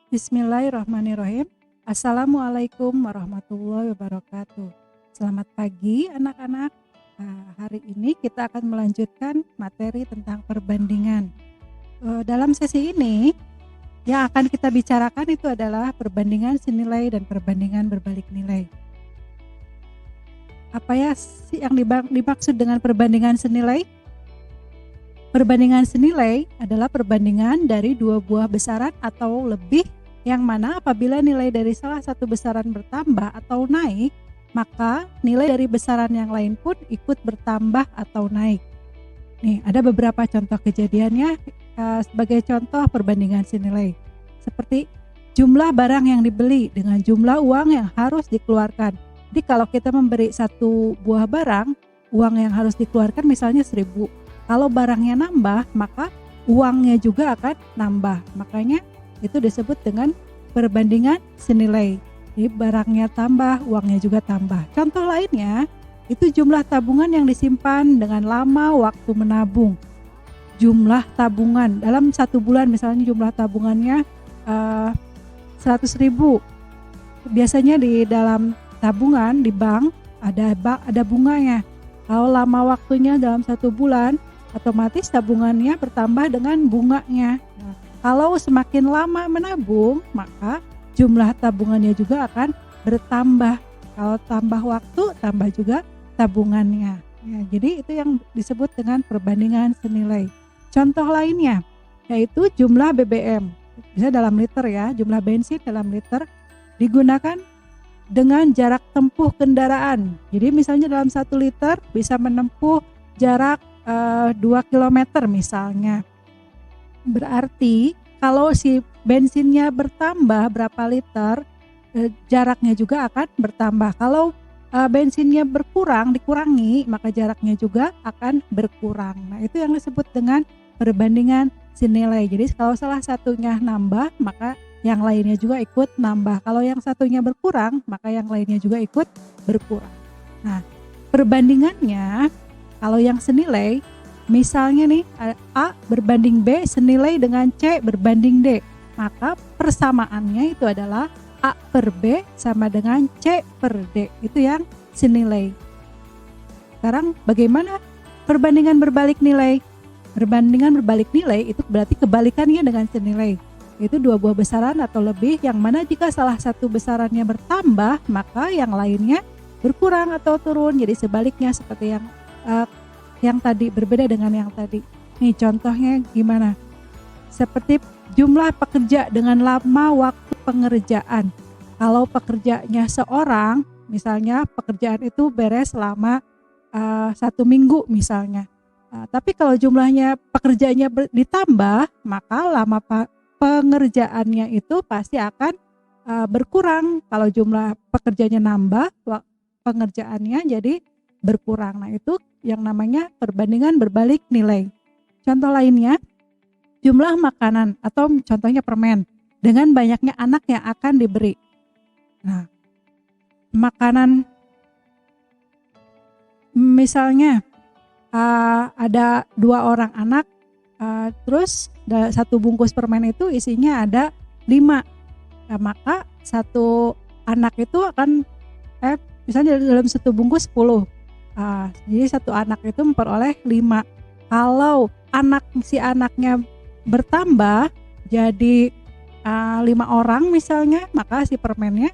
Bismillahirrahmanirrahim. Assalamualaikum warahmatullahi wabarakatuh. Selamat pagi anak-anak. Hari ini kita akan melanjutkan materi tentang perbandingan. Dalam sesi ini yang akan kita bicarakan itu adalah perbandingan senilai dan perbandingan berbalik nilai. Apa ya sih yang dimaksud dengan perbandingan senilai? Perbandingan senilai adalah perbandingan dari dua buah besaran atau lebih, yang mana apabila nilai dari salah satu besaran bertambah atau naik, maka nilai dari besaran yang lain pun ikut bertambah atau naik. Nih, ada beberapa contoh kejadiannya. Sebagai contoh perbandingan senilai, seperti jumlah barang yang dibeli dengan jumlah uang yang harus dikeluarkan. Jadi kalau kita memberi satu buah barang, uang yang harus dikeluarkan misalnya 1.000. Kalau barangnya nambah, maka uangnya juga akan nambah. Makanya itu disebut dengan perbandingan senilai. Jadi barangnya tambah, uangnya juga tambah. Contoh lainnya, itu jumlah tabungan yang disimpan dengan lama waktu menabung. Jumlah tabungan dalam 1 bulan, misalnya jumlah tabungannya 100.000. Biasanya di dalam tabungan di bank ada bunganya. Kalau lama waktunya dalam 1 bulan, otomatis tabungannya bertambah dengan bunganya. Nah, kalau semakin lama menabung, maka jumlah tabungannya juga akan bertambah. Kalau tambah waktu, tambah juga tabungannya. Ya, jadi itu yang disebut dengan perbandingan senilai. Contoh lainnya yaitu jumlah BBM. Bisa dalam liter ya, jumlah bensin dalam liter digunakan dengan jarak tempuh kendaraan. Jadi misalnya dalam 1 liter bisa menempuh jarak 2 km misalnya. Berarti kalau si bensinnya bertambah berapa liter, jaraknya juga akan bertambah. Kalau bensinnya berkurang, dikurangi, maka jaraknya juga akan berkurang. Nah, itu yang disebut dengan perbandingan senilai. Jadi kalau salah satunya nambah, maka yang lainnya juga ikut nambah. Kalau yang satunya berkurang, maka yang lainnya juga ikut berkurang. Nah, perbandingannya kalau yang senilai, misalnya nih A berbanding B senilai dengan C berbanding D, maka persamaannya itu adalah A per B sama dengan C per D. Itu yang senilai. Sekarang bagaimana perbandingan berbalik nilai? Perbandingan berbalik nilai itu berarti kebalikannya dengan senilai. Itu 2 buah besaran atau lebih, yang mana jika salah satu besarannya bertambah, maka yang lainnya berkurang atau turun. Jadi sebaliknya seperti yang tadi, berbeda dengan yang tadi. Nih contohnya gimana? Seperti jumlah pekerja dengan lama waktu pengerjaan. Kalau pekerjanya seorang, misalnya pekerjaan itu beres selama 1 minggu misalnya. Tapi kalau jumlahnya pekerjaannya ditambah, maka lama pengerjaannya itu pasti akan berkurang. Kalau jumlah pekerjanya nambah, pengerjaannya jadi berkurang. Nah, itu yang namanya perbandingan berbalik nilai. Contoh lainnya, jumlah makanan atau contohnya permen dengan banyaknya anak yang akan diberi. Nah, makanan misalnya ada 2 orang anak, terus 1 bungkus permen itu isinya ada 5. Nah, maka 1 anak itu akan misalnya dalam 1 bungkus 10. Jadi 1 anak itu memperoleh 5. Kalau si anaknya bertambah jadi 5 orang misalnya, maka si permennya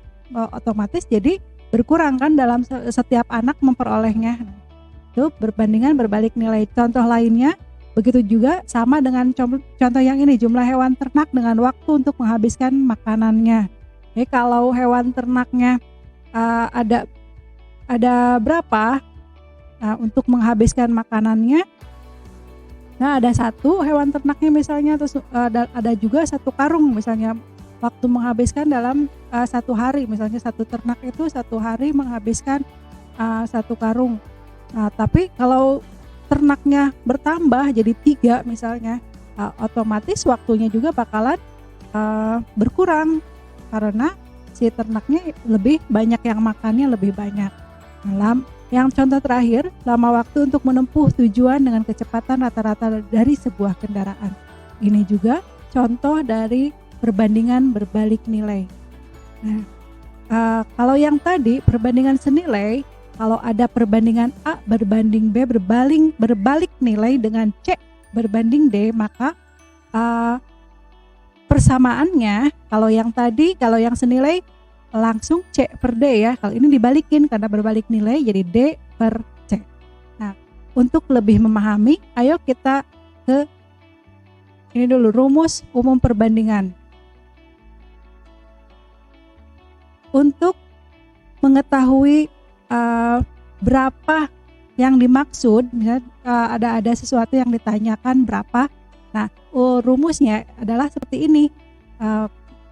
otomatis jadi berkurang kan dalam setiap anak memperolehnya. Itu berbandingan berbalik nilai. Contoh lainnya begitu juga, sama dengan contoh yang ini, jumlah hewan ternak dengan waktu untuk menghabiskan makanannya. Jadi kalau hewan ternaknya ada berapa untuk menghabiskan makanannya. Nah, ada 1 hewan ternaknya misalnya, terus ada juga 1 karung misalnya waktu menghabiskan dalam 1 hari. Misalnya 1 ternak itu 1 hari menghabiskan 1 karung. Nah, tapi kalau ternaknya bertambah jadi 3 misalnya, otomatis waktunya juga bakalan berkurang karena si ternaknya lebih banyak yang makannya lebih banyak. Yang contoh terakhir, lama waktu untuk menempuh tujuan dengan kecepatan rata-rata dari sebuah kendaraan. Ini juga contoh dari perbandingan berbalik nilai. Nah, kalau yang tadi perbandingan senilai, kalau ada perbandingan A berbanding B berbalik nilai dengan C berbanding D, maka persamaannya kalau yang senilai langsung C per D ya. Kalau ini dibalikin karena berbalik nilai jadi D per C. Nah, untuk lebih memahami, ayo kita ke ini dulu, rumus umum perbandingan. Untuk mengetahui berapa yang dimaksud, misalnya ada sesuatu yang ditanyakan berapa. Nah, rumusnya adalah seperti ini.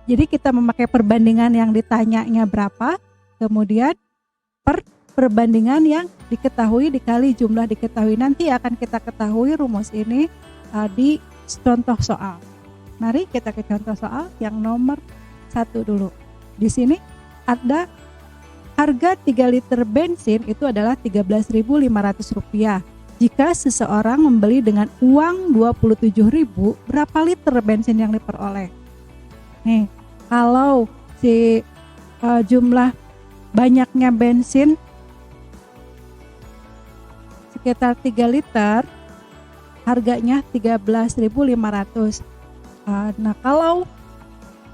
Jadi kita memakai perbandingan yang ditanyanya berapa, kemudian perbandingan yang diketahui dikali jumlah diketahui. Nanti akan kita ketahui rumus ini di contoh soal. Mari kita ke contoh soal yang nomor 1 dulu. Di sini ada harga 3 liter bensin itu adalah Rp13.500. Jika seseorang membeli dengan uang Rp27.000, berapa liter bensin yang diperoleh? Nih, kalau si jumlah banyaknya bensin sekitar 3 liter, harganya Rp13.500. Nah, kalau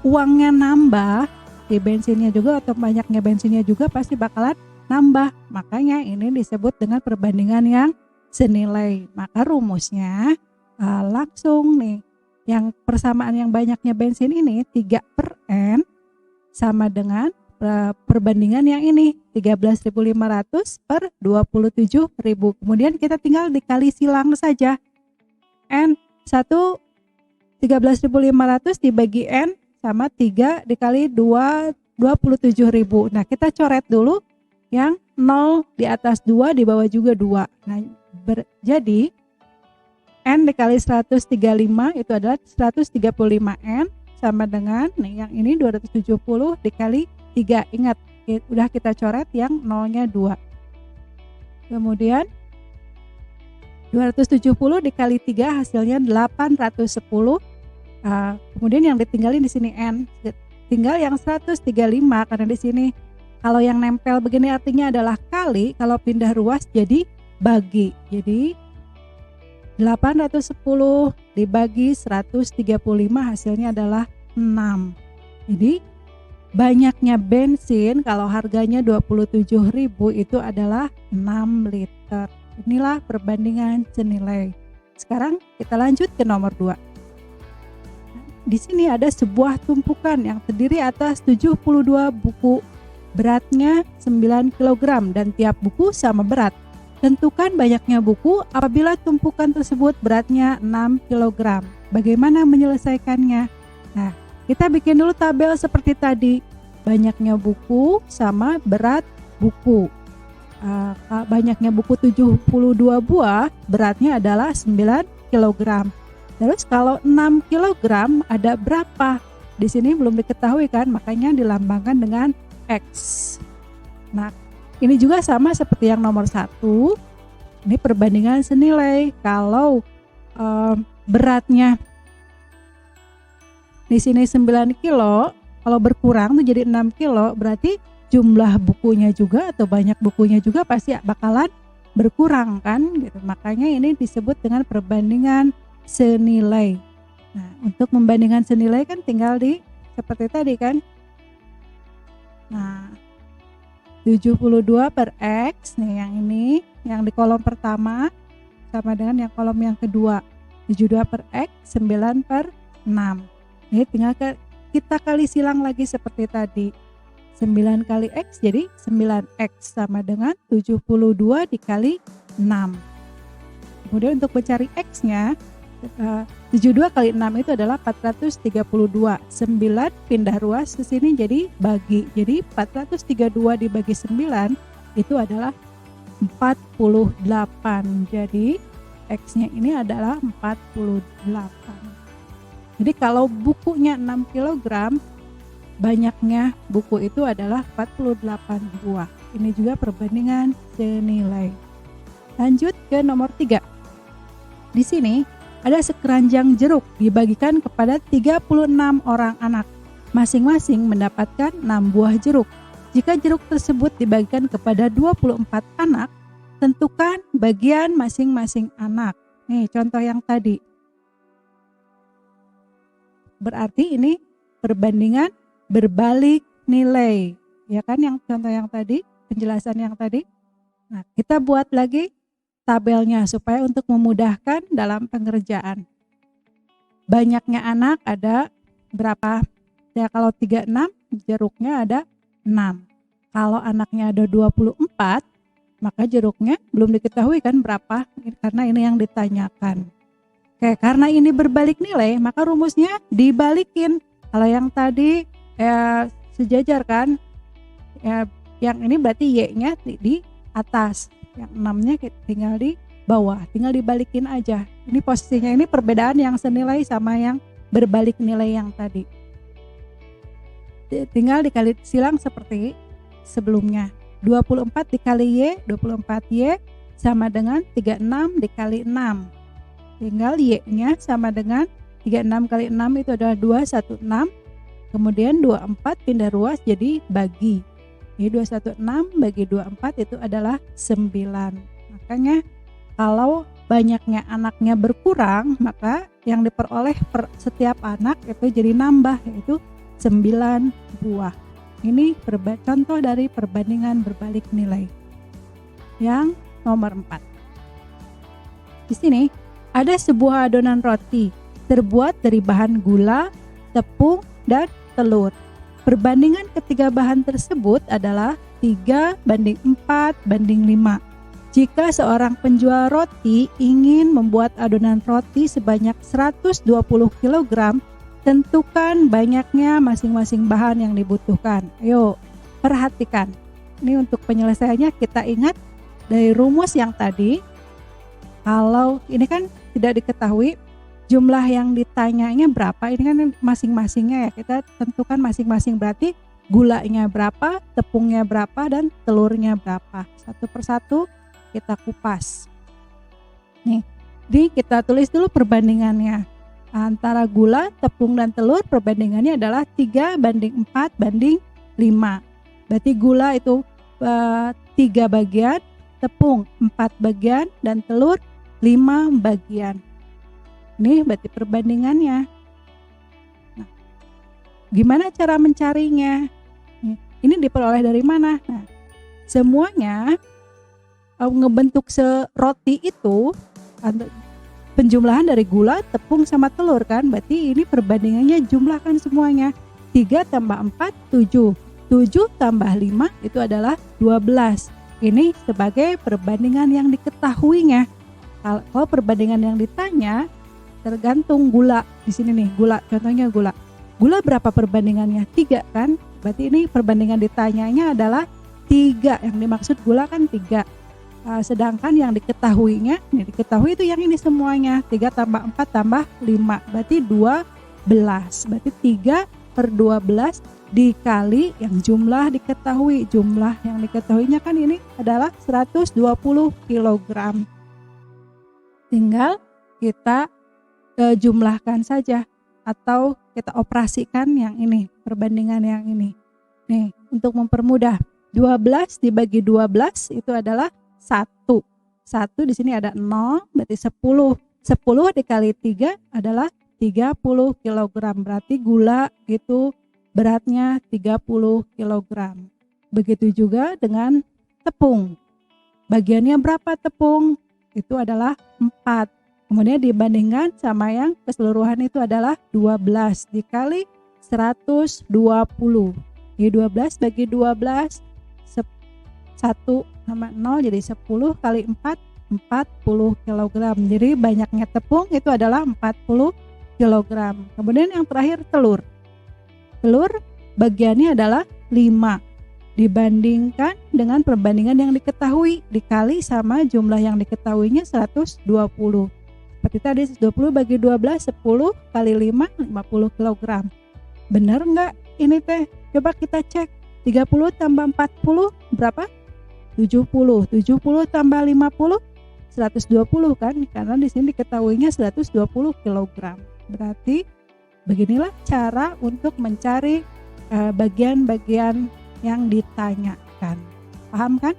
uangnya nambah, di bensinnya juga atau banyaknya bensinnya juga pasti bakalan nambah. Makanya ini disebut dengan perbandingan yang senilai. Maka rumusnya langsung nih, yang persamaan yang banyaknya bensin ini 3 per N sama dengan perbandingan yang ini 13.500 per 27.000. Kemudian kita tinggal dikali silang saja. N 1 13.500 dibagi N sama 3 dikali 2 27.000. Nah, kita coret dulu yang 0 di atas 2, di bawah juga 2. Nah, jadi N dikali 135 itu adalah 135 N sama dengan nih, yang ini 270 dikali 3. Ingat, udah kita coret yang 0-nya 2. Kemudian 270 dikali 3 hasilnya 810. Kemudian yang ditinggalin di sini N, tinggal yang 135 karena di sini kalau yang nempel begini artinya adalah kali, kalau pindah ruas jadi bagi. Jadi 810 dibagi 135 hasilnya adalah 6. Jadi banyaknya bensin kalau harganya 27.000 itu adalah 6 liter. Inilah perbandingan senilai. Sekarang kita lanjut ke nomor 2. Di sini ada sebuah tumpukan yang terdiri atas 72 buku, beratnya 9 kg dan tiap buku sama berat. Tentukan banyaknya buku apabila tumpukan tersebut beratnya 6 kg. Bagaimana menyelesaikannya? Nah, kita bikin dulu tabel seperti tadi. Banyaknya buku sama berat buku. Banyaknya buku 72 buah, beratnya adalah 9 kg. Terus kalau 6 kg ada berapa? Di sini belum diketahui kan, makanya dilambangkan dengan X. Nah, ini juga sama seperti yang nomor 1. Ini perbandingan senilai. Kalau beratnya di sini 9 kilo, kalau berkurang tuh jadi 6 kilo, berarti jumlah bukunya juga atau banyak bukunya juga pasti bakalan berkurang kan gitu. Makanya ini disebut dengan perbandingan senilai. Nah, untuk membandingkan senilai kan tinggal di seperti tadi kan. Nah, 72 per X nih, yang ini yang di kolom pertama sama dengan yang kolom yang kedua. 72 per X 9 per 6. Ini tinggal kita kali silang lagi seperti tadi. 9 kali X jadi 9X sama dengan 72 dikali 6. Kemudian untuk mencari X-nya 72 kali 6 itu adalah 432. 9 pindah ruas ke sini jadi bagi. Jadi 432 dibagi 9 itu adalah 48. Jadi X-nya ini adalah 48. Jadi kalau bukunya 6 kg, banyaknya buku itu adalah 48 buah. Ini juga perbandingan senilai. Lanjut ke nomor 3. Di sini ada sekeranjang jeruk dibagikan kepada 36 orang anak. Masing-masing mendapatkan 6 buah jeruk. Jika jeruk tersebut dibagikan kepada 24 anak, tentukan bagian masing-masing anak. Nih contoh yang tadi. Berarti ini perbandingan berbalik nilai. Ya kan yang contoh yang tadi, penjelasan yang tadi. Nah, kita buat lagi tabelnya supaya untuk memudahkan dalam pengerjaan. Banyaknya anak ada berapa? Ya kalau 36, jeruknya ada 6. Kalau anaknya ada 24, maka jeruknya belum diketahui kan berapa, karena ini yang ditanyakan. Oke, karena ini berbalik nilai, maka rumusnya dibalikin. Kalau yang tadi sejajar kan, yang ini berarti Y-nya di atas. Yang 6-nya tinggal di bawah, tinggal dibalikin aja. Ini posisinya, ini perbedaan yang senilai sama yang berbalik nilai yang tadi. Tinggal dikali silang seperti sebelumnya. 24 dikali Y, 24Y sama dengan 36 dikali 6. Tinggal Y-nya sama dengan 36 kali 6 itu adalah 216. Kemudian 24 pindah ruas jadi bagi. Jadi 216 bagi 24 itu adalah 9. Makanya kalau banyaknya anaknya berkurang, maka yang diperoleh per setiap anak itu jadi nambah, yaitu 9 buah. Ini contoh dari perbandingan berbalik nilai. Yang nomor 4. Di sini ada sebuah adonan roti terbuat dari bahan gula, tepung, dan telur. Perbandingan ketiga bahan tersebut adalah 3:4:5. Jika seorang penjual roti ingin membuat adonan roti sebanyak 120 kg, tentukan banyaknya masing-masing bahan yang dibutuhkan. Ayo, perhatikan. Ini untuk penyelesaiannya kita ingat dari rumus yang tadi. Kalau ini kan tidak diketahui jumlah yang ditanyanya berapa, ini kan masing-masingnya ya, kita tentukan masing-masing, berarti gulanya berapa, tepungnya berapa, dan telurnya berapa. Satu persatu kita kupas. Nih, kita tulis dulu perbandingannya. Antara gula, tepung, dan telur perbandingannya adalah 3:4:5. Berarti gula itu 3 bagian, tepung 4 bagian, dan telur 5 bagian. Ini berarti perbandingannya. Nah, gimana cara mencarinya? Ini diperoleh dari mana? Nah, semuanya ngebentuk roti itu penjumlahan dari gula, tepung, sama telur kan. Berarti ini perbandingannya jumlahkan semuanya. 3 tambah 4, 7. 7 tambah 5 itu adalah 12. Ini sebagai perbandingan yang diketahuinya. Kalau perbandingan yang ditanya, tergantung gula. Di sini nih gula, contohnya gula. Gula berapa perbandingannya? 3 kan? Berarti ini perbandingan ditanyanya adalah 3. Yang dimaksud gula kan 3. Sedangkan yang diketahuinya, diketahui itu yang ini semuanya. 3 tambah 4 tambah 5. Berarti 12. Berarti 3/12 dikali yang jumlah diketahui. Jumlah yang diketahuinya kan ini adalah 120 kg. Tinggal kita jumlahkan saja atau kita operasikan yang ini, perbandingan yang ini. Nih, untuk mempermudah, 12 dibagi 12 itu adalah 1. 1 di sini ada 0, berarti 10. 10 dikali 3 adalah 30 kg. Berarti gula itu beratnya 30 kg. Begitu juga dengan tepung. Bagiannya berapa tepung? Itu adalah 4. Kemudian dibandingkan sama yang keseluruhan itu adalah 12 dikali 120. Jadi 12 bagi 12, 1 sama 0 jadi 10 kali 4, 40 kg. Jadi banyaknya tepung itu adalah 40 kg. Kemudian yang terakhir telur. Telur bagiannya adalah 5. Dibandingkan dengan perbandingan yang diketahui dikali sama jumlah yang diketahuinya 120. Seperti tadi 20 bagi 12, 10 kali 5, 50 kg. Benar enggak ini teh? Coba kita cek. 30 tambah 40 berapa? 70. 70 tambah 50 120 kan, karena di sini diketahuinya 120 kg. Berarti beginilah cara untuk mencari bagian-bagian yang ditanyakan. Paham kan?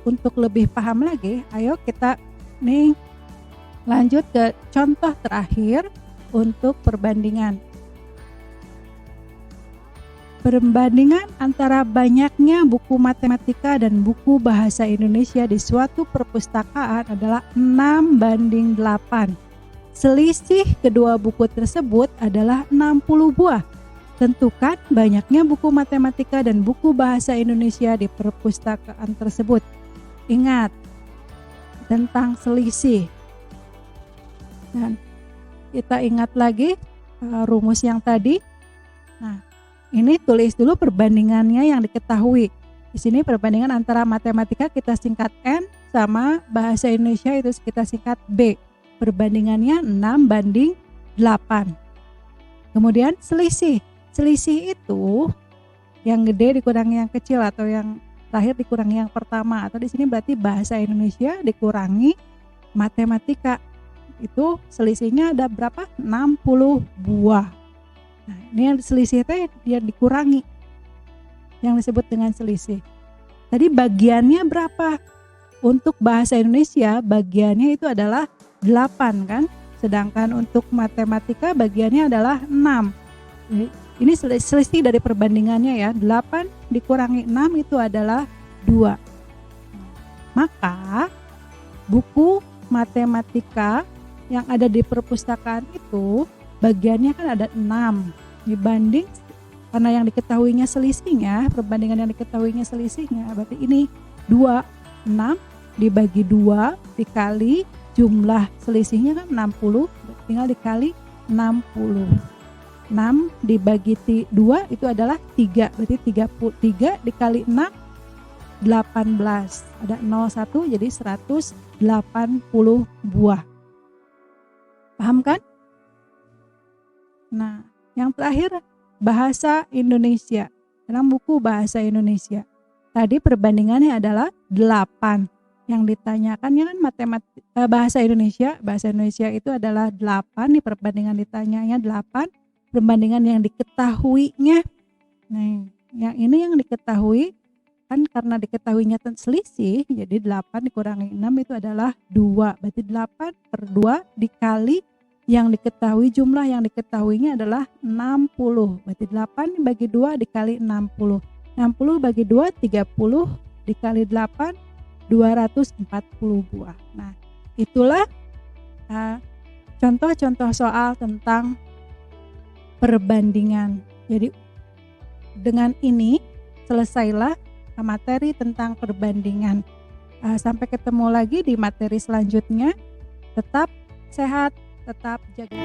Untuk lebih paham lagi, ayo kita nih lanjut ke contoh terakhir untuk perbandingan. Perbandingan antara banyaknya buku matematika dan buku bahasa Indonesia di suatu perpustakaan adalah 6:8. Selisih kedua buku tersebut adalah 60 buah. Tentukan banyaknya buku matematika dan buku bahasa Indonesia di perpustakaan tersebut. Ingat tentang selisih. Dan kita ingat lagi rumus yang tadi. Nah, ini tulis dulu perbandingannya yang diketahui. Di sini perbandingan antara matematika kita singkat N sama bahasa Indonesia itu kita singkat B. Perbandingannya 6:8. Kemudian selisih. Selisih itu yang gede dikurangi yang kecil atau yang terakhir dikurangi yang pertama, atau di sini berarti bahasa Indonesia dikurangi matematika. Itu selisihnya ada berapa? 60 buah. Nah, ini yang selisih itu dia dikurangi, yang disebut dengan selisih. Tadi bagiannya berapa? Untuk bahasa Indonesia bagiannya itu adalah 8 kan, sedangkan untuk matematika bagiannya adalah 6. Ini selisih dari perbandingannya ya, 8 dikurangi 6 itu adalah 2. Maka buku matematika yang ada di perpustakaan itu bagiannya kan ada 6 dibanding, karena yang diketahuinya selisihnya, perbandingan yang diketahuinya selisihnya berarti ini 2, 6 dibagi 2 dikali jumlah selisihnya kan 60, tinggal dikali 60. 6 dibagi 2 itu adalah 3, berarti 33 dikali 6 18, ada 01 jadi 180 buah. Paham kan? Nah, yang terakhir bahasa Indonesia. Dalam buku bahasa Indonesia tadi perbandingannya adalah 8. Yang ditanyakannya kan bahasa Indonesia. Bahasa Indonesia itu adalah 8, di perbandingan ditanyanya 8. Perbandingan yang diketahuinya. Nah, yang ini yang diketahui kan karena diketahuinya selisih, jadi 8 dikurangi 6 itu adalah 2. Berarti 8 per 2 dikali yang diketahui, jumlah yang diketahuinya adalah 60. Berarti 8 dibagi 2 dikali 60. 60 bagi 2 30 dikali 8 240 buah. Nah, itulah contoh-contoh soal tentang perbandingan. Jadi dengan ini selesailah materi tentang perbandingan. Sampai ketemu lagi di materi selanjutnya. Tetap sehat, tetap jaga.